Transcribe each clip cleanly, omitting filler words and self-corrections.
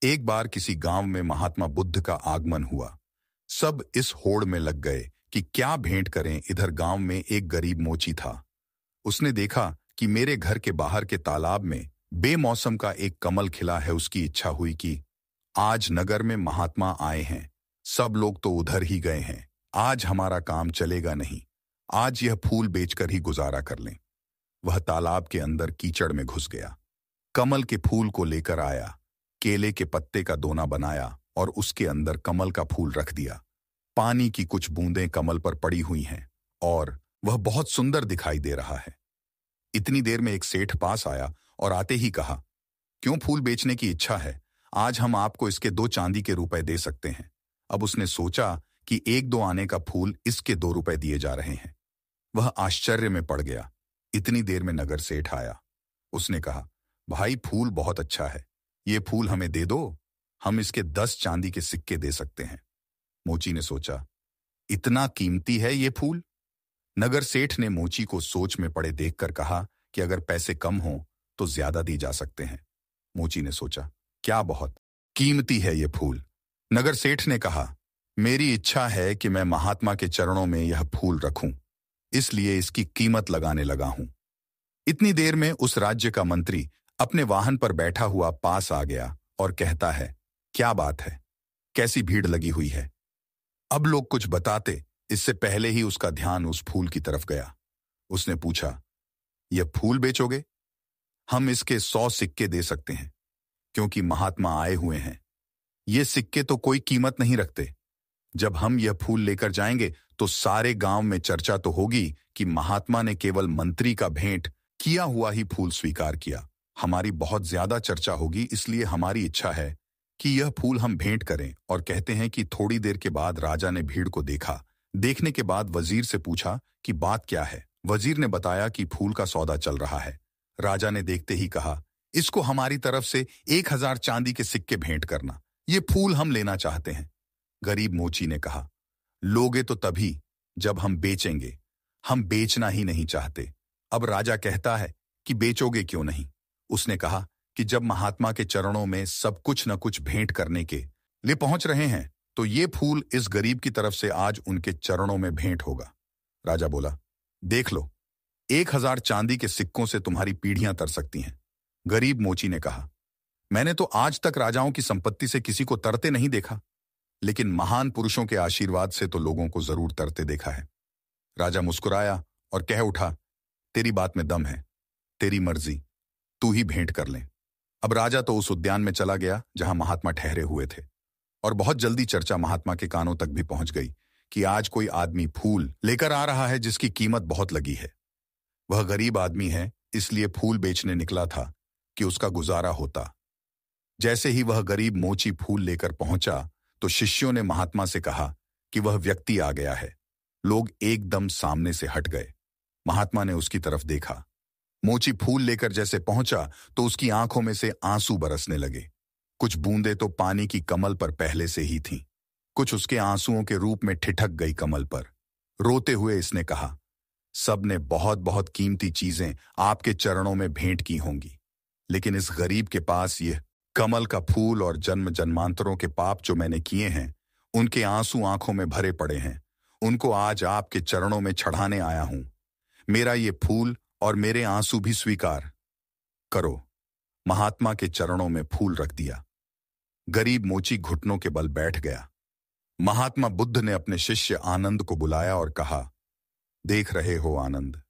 एक बार किसी गांव में महात्मा बुद्ध का आगमन हुआ। सब इस होड़ में लग गए कि क्या भेंट करें। इधर गांव में एक गरीब मोची था। उसने देखा कि मेरे घर के बाहर के तालाब में बेमौसम का एक कमल खिला है। उसकी इच्छा हुई कि आज नगर में महात्मा आए हैं, सब लोग तो उधर ही गए हैं, आज हमारा काम चलेगा नहीं, आज यह फूल बेचकर ही गुजारा कर लें। वह तालाब के अंदर कीचड़ में घुस गया, कमल के फूल को लेकर आया, केले के पत्ते का दोना बनाया और उसके अंदर कमल का फूल रख दिया। पानी की कुछ बूंदें कमल पर पड़ी हुई हैं और वह बहुत सुंदर दिखाई दे रहा है। इतनी देर में एक सेठ पास आया और आते ही कहा, क्यों फूल बेचने की इच्छा है? आज हम आपको इसके 2 चांदी के रुपए दे सकते हैं। अब उसने सोचा कि 1-2 आने का फूल इसके 2 रुपए दिए जा रहे हैं। वह आश्चर्य में पड़ गया। इतनी देर में नगर सेठ आया। उसने कहा, भाई फूल बहुत अच्छा है, ये फूल हमें दे दो, हम इसके 10 चांदी के सिक्के दे सकते हैं। मोची ने सोचा, इतना कीमती है ये फूल? नगर सेठ ने मोची को सोच में पड़े देखकर कहा कि अगर पैसे कम हो तो ज्यादा दी जा सकते हैं। मोची ने सोचा, क्या बहुत कीमती है ये फूल। नगर सेठ ने कहा, मेरी इच्छा है कि मैं महात्मा के चरणों में यह फूल रखूं, इसलिए इसकी कीमत लगाने लगा हूं। इतनी देर में उस राज्य का मंत्री अपने वाहन पर बैठा हुआ पास आ गया और कहता है, क्या बात है, कैसी भीड़ लगी हुई है? अब लोग कुछ बताते, इससे पहले ही उसका ध्यान उस फूल की तरफ गया। उसने पूछा, यह फूल बेचोगे? हम इसके 100 सिक्के दे सकते हैं, क्योंकि महात्मा आए हुए हैं। ये सिक्के तो कोई कीमत नहीं रखते। जब हम यह फूल लेकर जाएंगे तो सारे गांव में चर्चा तो होगी कि महात्मा ने केवल मंत्री का भेंट किया हुआ ही फूल स्वीकार किया। हमारी बहुत ज्यादा चर्चा होगी, इसलिए हमारी इच्छा है कि यह फूल हम भेंट करें। और कहते हैं कि थोड़ी देर के बाद राजा ने भीड़ को देखा। देखने के बाद वजीर से पूछा कि बात क्या है। वजीर ने बताया कि फूल का सौदा चल रहा है। राजा ने देखते ही कहा, इसको हमारी तरफ से 1000 चांदी के सिक्के भेंट करना, ये फूल हम लेना चाहते हैं। गरीब मोची ने कहा, लोगे तो तभी जब हम बेचेंगे, हम बेचना ही नहीं चाहते। अब राजा कहता है कि बेचोगे क्यों नहीं? उसने कहा कि जब महात्मा के चरणों में सब कुछ न कुछ भेंट करने के लिए पहुंच रहे हैं तो ये फूल इस गरीब की तरफ से आज उनके चरणों में भेंट होगा। राजा बोला, देख लो, 1000 चांदी के सिक्कों से तुम्हारी पीढ़ियां तर सकती हैं। गरीब मोची ने कहा, मैंने तो आज तक राजाओं की संपत्ति से किसी को तरते नहीं देखा, लेकिन महान पुरुषों के आशीर्वाद से तो लोगों को जरूर तरते देखा है। राजा मुस्कुराया और कह उठा, तेरी बात में दम है, तेरी मर्जी, तू ही भेंट कर ले। अब राजा तो उस उद्यान में चला गया जहां महात्मा ठहरे हुए थे, और बहुत जल्दी चर्चा महात्मा के कानों तक भी पहुंच गई कि आज कोई आदमी फूल लेकर आ रहा है जिसकी कीमत बहुत लगी है। वह गरीब आदमी है, इसलिए फूल बेचने निकला था कि उसका गुजारा होता। जैसे ही वह गरीब मोची फूल लेकर पहुंचा तो शिष्यों ने महात्मा से कहा कि वह व्यक्ति आ गया है। लोग एकदम सामने से हट गए। महात्मा ने उसकी तरफ देखा। मोची फूल लेकर जैसे पहुंचा तो उसकी आंखों में से आंसू बरसने लगे। कुछ बूंदें तो पानी की कमल पर पहले से ही थीं, कुछ उसके आंसुओं के रूप में ठिठक गई कमल पर। रोते हुए इसने कहा, सबने बहुत बहुत कीमती चीजें आपके चरणों में भेंट की होंगी, लेकिन इस गरीब के पास यह कमल का फूल और जन्म जन्मांतरों के पाप जो मैंने किए हैं, उनके आंसू आंखों में भरे पड़े हैं। उनको आज आपके चरणों में चढ़ाने आया हूं। मेरा ये फूल और मेरे आंसू भी स्वीकार करो। महात्मा के चरणों में फूल रख दिया। गरीब मोची घुटनों के बल बैठ गया। महात्मा बुद्ध ने अपने शिष्य आनंद को बुलाया और कहा, देख रहे हो आनंद,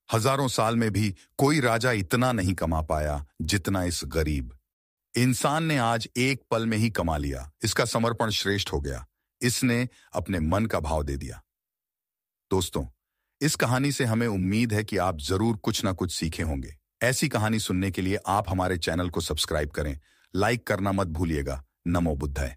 हजारों साल में भी कोई राजा इतना नहीं कमा पाया जितना इस गरीब इंसान ने आज एक पल में ही कमा लिया। इसका समर्पण श्रेष्ठ हो गया। इसने अपने मन का भाव दे दिया। दोस्तों, इस कहानी से हमें उम्मीद है कि आप जरूर कुछ ना कुछ सीखे होंगे। ऐसी कहानी सुनने के लिए आप हमारे चैनल को सब्सक्राइब करें, लाइक करना मत भूलिएगा। नमो बुद्धाय।